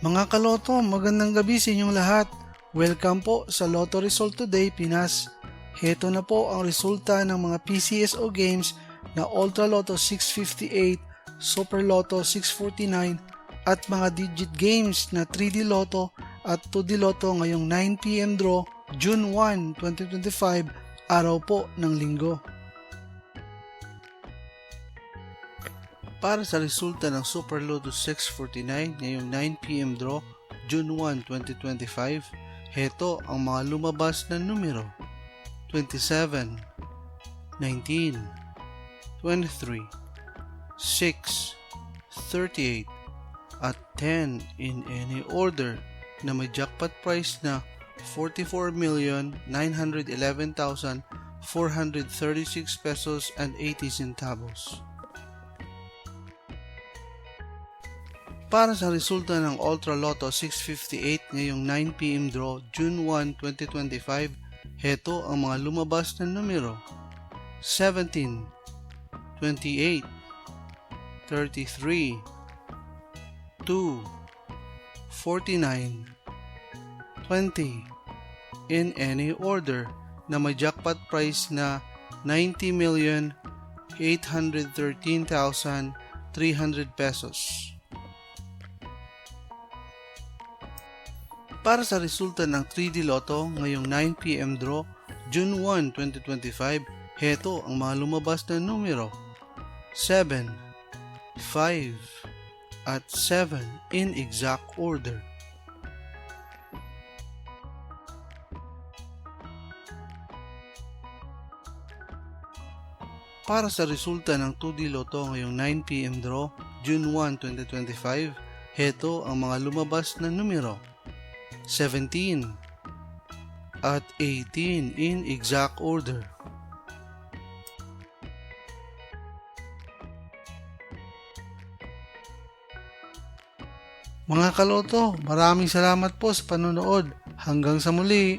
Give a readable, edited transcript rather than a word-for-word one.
Mga kaloto, magandang gabi sa inyong lahat. Welcome po sa Lotto Result Today, Pinas. Heto na po ang resulta ng mga PCSO games na Ultra Lotto 658, Super Lotto 649 at mga digit games na 3D Lotto at 2D Lotto ngayong 9 PM draw, June 1, 2025, araw po ng linggo. Para sa resulta ng Super Lotto 649 ngayong 9 PM draw, June 1, 2025, heto ang mga lumabas na numero: 27, 19, 23, 6, 38, at 10 in any order na may jackpot price na 44,911,436 pesos and 80 centavos. Para sa resulta ng Ultra Lotto 658 ngayong 9 PM draw, June 1, 2025, heto ang mga lumabas na numero: 17, 28, 33, 2, 49, 20, in any order na may jackpot price na 90,813,300 pesos. Para sa resulta ng 3D Lotto ngayong 9 PM draw, June 1, 2025, heto ang mga lumabas na numero: 7, 5, at 7 in exact order. Para sa resulta ng 2D Lotto ngayong 9 PM draw, June 1, 2025, heto ang mga lumabas na numero: 17 at 18 in exact order. Mga kaloto, maraming salamat po sa panonood. Hanggang sa muli!